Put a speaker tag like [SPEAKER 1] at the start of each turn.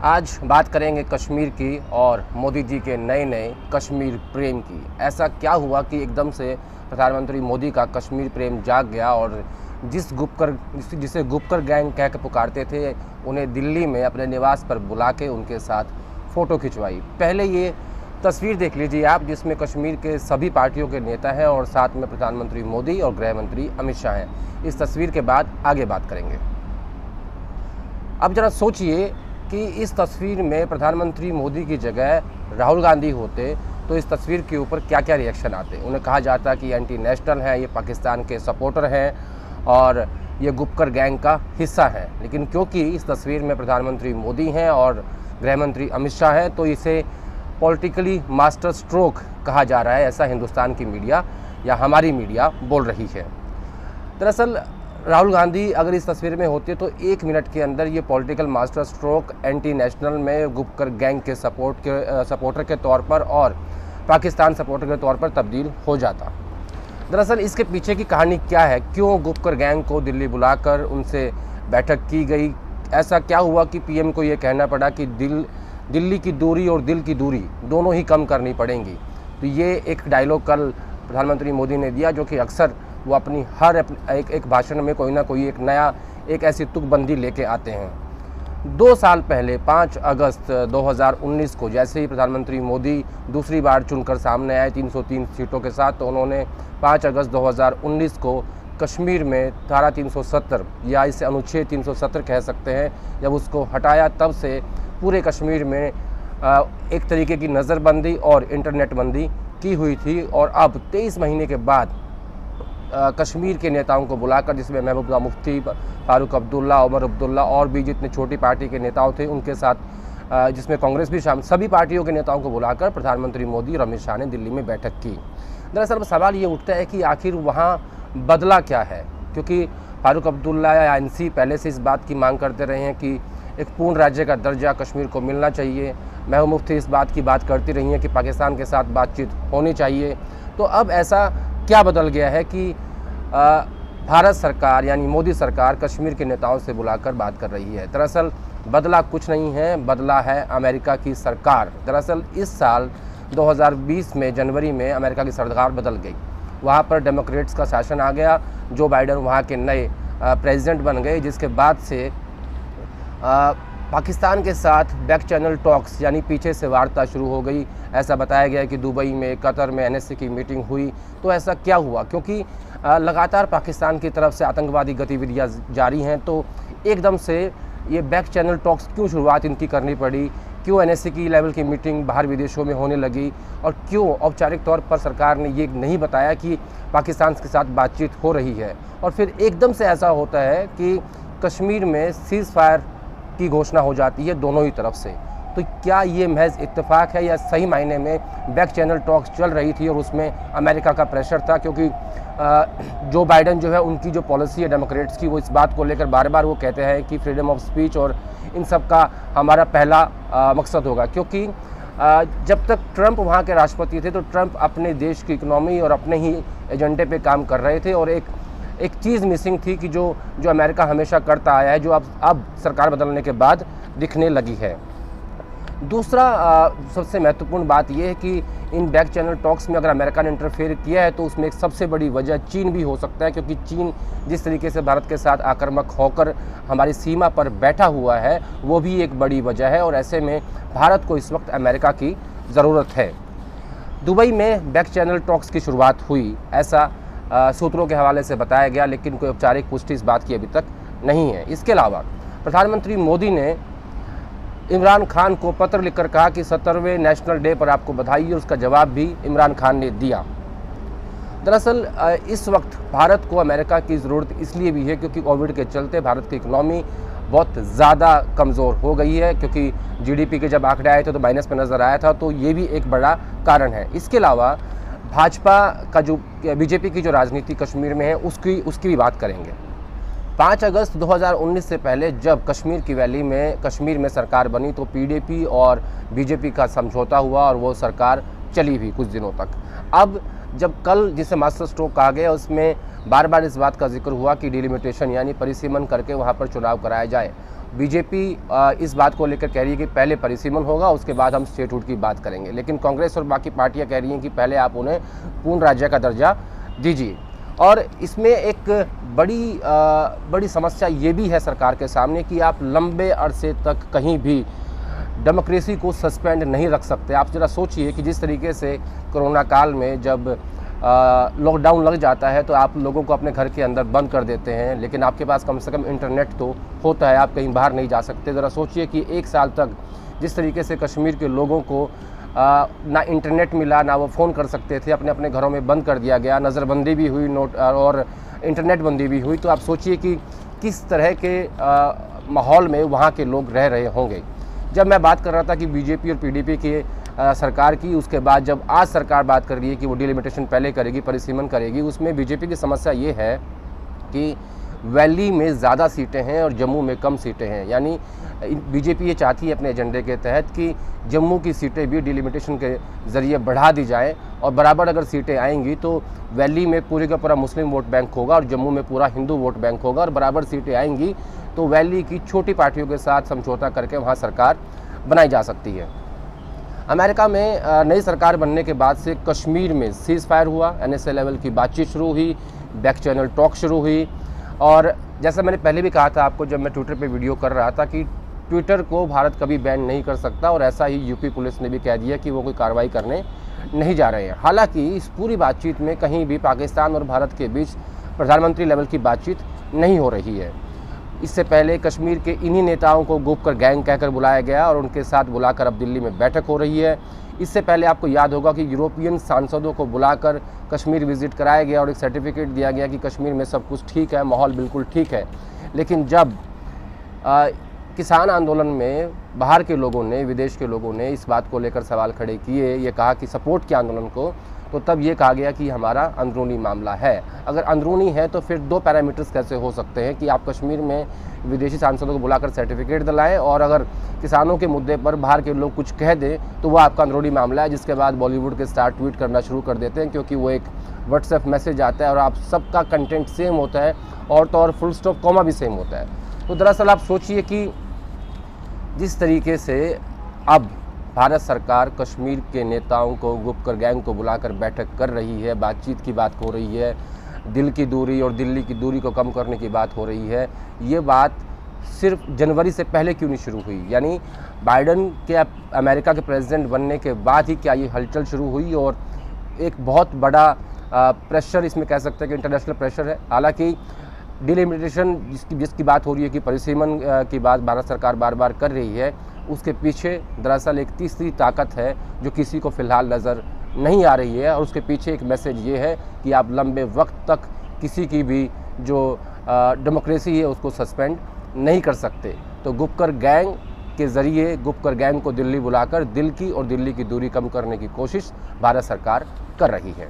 [SPEAKER 1] आज बात करेंगे कश्मीर की और मोदी जी के नए नए कश्मीर प्रेम की। ऐसा क्या हुआ कि एकदम से प्रधानमंत्री मोदी का कश्मीर प्रेम जाग गया और जिसे गुपकर गैंग कह के पुकारते थे, उन्हें दिल्ली में अपने निवास पर बुला के उनके साथ फ़ोटो खिंचवाई। पहले ये तस्वीर देख लीजिए आप, जिसमें कश्मीर के सभी पार्टियों के नेता हैं और साथ में प्रधानमंत्री मोदी और गृह मंत्री अमित शाह हैं। इस तस्वीर के बाद आगे बात करेंगे। अब जरा सोचिए कि इस तस्वीर में प्रधानमंत्री मोदी की जगह राहुल गांधी होते तो इस तस्वीर के ऊपर क्या क्या रिएक्शन आते। उन्हें कहा जाता कि एंटी नेशनल हैं, ये पाकिस्तान के सपोर्टर हैं और ये गुपकर गैंग का हिस्सा है। लेकिन क्योंकि इस तस्वीर में प्रधानमंत्री मोदी हैं और गृह मंत्री अमित शाह हैं, तो इसे पॉलिटिकली मास्टर स्ट्रोक कहा जा रहा है, ऐसा हिंदुस्तान की मीडिया या हमारी मीडिया बोल रही है। दरअसल राहुल गांधी अगर इस तस्वीर में होते तो 1 मिनट के अंदर ये political master stroke anti national में गुपकर गैंग के सपोर्टर के तौर पर और पाकिस्तान सपोर्टर के तौर पर तब्दील हो जाता। दरअसल इसके पीछे की कहानी क्या है, क्यों गुपकर गैंग को दिल्ली बुलाकर उनसे बैठक की गई, ऐसा क्या हुआ कि पीएम को ये कहना पड़ा कि दिल्ली की दूरी और दिल की दूरी दोनों ही कम करनी पड़ेंगी। तो ये एक डायलॉग कल प्रधानमंत्री मोदी ने दिया, जो कि अक्सर वो अपनी हर एक भाषण में कोई ना कोई एक ऐसी तुकबंदी लेके आते हैं। 2 साल पहले 5 अगस्त 2019 को जैसे ही प्रधानमंत्री मोदी दूसरी बार चुनकर सामने आए 303 सीटों के साथ, तो उन्होंने 5 अगस्त 2019 को कश्मीर में धारा 370 या इसे अनुच्छेद 370 कह सकते हैं, जब उसको हटाया तब से पूरे कश्मीर में एक तरीके की नज़रबंदी और इंटरनेट बंदी की हुई थी। और अब 23 महीने के बाद कश्मीर के नेताओं को बुलाकर, जिसमें महबूबा मुफ्ती, फारूक अब्दुल्ला, उमर अब्दुल्ला और भी जितने छोटी पार्टी के नेताओं थे उनके साथ, जिसमें कांग्रेस भी शामिल, सभी पार्टियों के नेताओं को बुलाकर प्रधानमंत्री मोदी और अमित शाह ने दिल्ली में बैठक की। दरअसल सवाल ये उठता है कि आखिर वहाँ बदला क्या है, क्योंकि फारूक अब्दुल्ला या एनसी पहले से इस बात की मांग करते रहे हैं कि एक पूर्ण राज्य का दर्जा कश्मीर को मिलना चाहिए। महबूबा मुफ्ती इस बात की बात करती रही हैं कि पाकिस्तान के साथ बातचीत होनी चाहिए। तो अब ऐसा क्या बदल गया है कि भारत सरकार यानी मोदी सरकार कश्मीर के नेताओं से बुलाकर बात कर रही है। दरअसल बदला कुछ नहीं है, बदला है अमेरिका की सरकार। दरअसल इस साल 2020 में जनवरी में अमेरिका की सरकार बदल गई, वहाँ पर डेमोक्रेट्स का शासन आ गया, जो बाइडन वहाँ के नए प्रेसिडेंट बन गए, जिसके बाद से पाकिस्तान के साथ बैक चैनल टॉक्स यानी पीछे से वार्ता शुरू हो गई। ऐसा बताया गया कि दुबई में, कतर में एनएससी की मीटिंग हुई। तो ऐसा क्या हुआ, क्योंकि लगातार पाकिस्तान की तरफ से आतंकवादी गतिविधियां जारी हैं, तो एकदम से ये बैक चैनल टॉक्स क्यों शुरुआत इनकी करनी पड़ी, क्यों एनएससी की लेवल की मीटिंग बाहर विदेशों में होने लगी, और क्यों औपचारिक तौर पर सरकार ने ये नहीं बताया कि पाकिस्तान के साथ बातचीत हो रही है। और फिर एकदम से ऐसा होता है कि कश्मीर में सीज़ फायर की घोषणा हो जाती है दोनों ही तरफ से। तो क्या ये महज इत्तेफाक है या सही मायने में बैक चैनल टॉक्स चल रही थी और उसमें अमेरिका का प्रेशर था, क्योंकि जो बाइडन जो है उनकी जो पॉलिसी है डेमोक्रेट्स की, वो इस बात को लेकर बार बार वो कहते हैं कि फ्रीडम ऑफ स्पीच और इन सब का हमारा पहला मकसद होगा। क्योंकि जब तक ट्रंप वहाँ के राष्ट्रपति थे तो ट्रंप अपने देश की इकनॉमी और अपने ही एजेंडे पे काम कर रहे थे, और एक चीज़ मिसिंग थी कि जो अमेरिका हमेशा करता आया है, जो अब सरकार बदलने के बाद दिखने लगी है। दूसरा सबसे महत्वपूर्ण बात यह है कि इन बैक चैनल टॉक्स में अगर अमेरिका ने इंटरफेयर किया है तो उसमें एक सबसे बड़ी वजह चीन भी हो सकता है, क्योंकि चीन जिस तरीके से भारत के साथ आक्रामक होकर हमारी सीमा पर बैठा हुआ है, वो भी एक बड़ी वजह है। और ऐसे में भारत को इस वक्त अमेरिका की ज़रूरत है। दुबई में बैक चैनल टॉक्स की शुरुआत हुई, ऐसा सूत्रों के हवाले से बताया गया, लेकिन कोई औपचारिक पुष्टि इस बात की अभी तक नहीं है। इसके अलावा प्रधानमंत्री मोदी ने इमरान खान को पत्र लिखकर कहा कि 70वें नेशनल डे पर आपको बधाई, और उसका जवाब भी इमरान खान ने दिया। दरअसल इस वक्त भारत को अमेरिका की ज़रूरत इसलिए भी है क्योंकि कोविड के चलते भारत की इकनॉमी बहुत ज़्यादा कमज़ोर हो गई है, क्योंकि जीडीपी के जब आंकड़े आए थे तो माइनस में नज़र आया था, तो ये भी एक बड़ा कारण है। इसके अलावा भाजपा का जो बीजेपी की जो राजनीति कश्मीर में है उसकी भी बात करेंगे। 5 अगस्त 2019 से पहले जब कश्मीर की वैली में कश्मीर में सरकार बनी तो पीडीपी और बीजेपी का समझौता हुआ और वो सरकार चली भी कुछ दिनों तक। अब जब कल जिसे मास्टर स्ट्रोक कहा गया उसमें बार बार इस बात का जिक्र हुआ कि डिलिमिटेशन यानी परिसीमन करके वहाँ पर चुनाव कराया जाए, बीजेपी इस बात को लेकर कह रही है कि पहले परिसीमन होगा, उसके बाद हम स्टेटहुड की बात करेंगे, लेकिन कांग्रेस और बाकी पार्टियां कह रही हैं कि पहले आप उन्हें पूर्ण राज्य का दर्जा दीजिए। और इसमें एक बड़ी समस्या ये भी है सरकार के सामने कि आप लंबे अरसे तक कहीं भी डेमोक्रेसी को सस्पेंड नहीं रख सकते। आप ज़रा सोचिए कि जिस तरीके से कोरोना काल में जब लॉकडाउन लग जाता है तो आप लोगों को अपने घर के अंदर बंद कर देते हैं, लेकिन आपके पास कम से कम इंटरनेट तो होता है, आप कहीं बाहर नहीं जा सकते। ज़रा सोचिए कि 1 साल तक जिस तरीके से कश्मीर के लोगों को ना इंटरनेट मिला, ना वो फ़ोन कर सकते थे, अपने अपने घरों में बंद कर दिया गया, नज़रबंदी भी हुई, नोट और इंटरनेट बंदी भी हुई, तो आप सोचिए कि किस तरह के माहौल में वहाँ के लोग रह रहे होंगे। जब मैं बात कर रहा था कि बीजेपी और पीडीपी की सरकार की, उसके बाद जब आज सरकार बात कर रही है कि वो डिलिमिटेशन पहले करेगी, परिसीमन करेगी, उसमें बीजेपी की समस्या ये है कि वैली में ज़्यादा सीटें हैं और जम्मू में कम सीटें हैं। यानी बीजेपी ये चाहती है अपने एजेंडे के तहत कि जम्मू की सीटें भी डिलिमिटेशन के ज़रिए बढ़ा दी जाएं और बराबर अगर सीटें आएंगी तो वैली में पूरे का पूरा मुस्लिम वोट बैंक होगा और जम्मू में पूरा हिंदू वोट बैंक होगा, और बराबर सीटें आएंगी तो वैली की छोटी पार्टियों के साथ समझौता करके वहाँ सरकार बनाई जा सकती है। अमेरिका में नई सरकार बनने के बाद से कश्मीर में सीज़ फायर हुआ, NSA लेवल की बातचीत शुरू हुई, बैक चैनल टॉक शुरू हुई, और जैसा मैंने पहले भी कहा था आपको जब मैं ट्विटर पे वीडियो कर रहा था कि ट्विटर को भारत कभी बैन नहीं कर सकता, और ऐसा ही यूपी पुलिस ने भी कह दिया कि वो कोई कार्रवाई करने नहीं जा रहे हैं। हालांकि इस पूरी बातचीत में कहीं भी पाकिस्तान और भारत के बीच प्रधानमंत्री लेवल की बातचीत नहीं हो रही है। इससे पहले कश्मीर के इन्हीं नेताओं को गुपकर गैंग कहकर बुलाया गया और उनके साथ बुलाकर अब दिल्ली में बैठक हो रही है। इससे पहले आपको याद होगा कि यूरोपियन सांसदों को बुलाकर कश्मीर विजिट कराया गया और एक सर्टिफिकेट दिया गया कि कश्मीर में सब कुछ ठीक है, माहौल बिल्कुल ठीक है। लेकिन जब किसान आंदोलन में बाहर के लोगों ने, विदेश के लोगों ने इस बात को लेकर सवाल खड़े किए, ये कहा कि सपोर्ट किया आंदोलन को, तो तब ये कहा गया कि हमारा अंदरूनी मामला है। अगर अंदरूनी है तो फिर 2 पैरामीटर्स कैसे हो सकते हैं कि आप कश्मीर में विदेशी सांसदों को बुलाकर सर्टिफिकेट दिलाएं और अगर किसानों के मुद्दे पर बाहर के लोग कुछ कह दें तो वो आपका अंदरूनी मामला है, जिसके बाद बॉलीवुड के स्टार ट्वीट करना शुरू कर देते हैं क्योंकि वो एक व्हाट्सएप मैसेज आता है और आप सबका कंटेंट सेम होता है और तो और फुल स्टॉप कॉमा भी सेम होता है। तो दरअसल आप सोचिए कि जिस तरीके से अब भारत सरकार कश्मीर के नेताओं को, गुपकर गैंग को बुलाकर बैठक कर रही है, बातचीत की बात हो रही है, दिल की दूरी और दिल्ली की दूरी को कम करने की बात हो रही है, ये बात सिर्फ जनवरी से पहले क्यों नहीं शुरू हुई? यानी बाइडन के अमेरिका के प्रेसिडेंट बनने के बाद ही क्या ये हलचल शुरू हुई? और एक बहुत बड़ा प्रेशर इसमें कह सकते हैं कि इंटरनेशनल प्रेशर है। हालांकि डिलिमिटेशन जिसकी बात हो रही है कि परिसीमन की बात भारत सरकार बार बार कर रही है, उसके पीछे दरअसल एक तीसरी ताकत है जो किसी को फ़िलहाल नज़र नहीं आ रही है, और उसके पीछे एक मैसेज ये है कि आप लंबे वक्त तक किसी की भी जो डेमोक्रेसी है उसको सस्पेंड नहीं कर सकते। तो गुपकर गैंग के ज़रिए गुपकर गैंग को दिल्ली बुलाकर दिल की और दिल्ली की दूरी कम करने की कोशिश भारत सरकार कर रही है।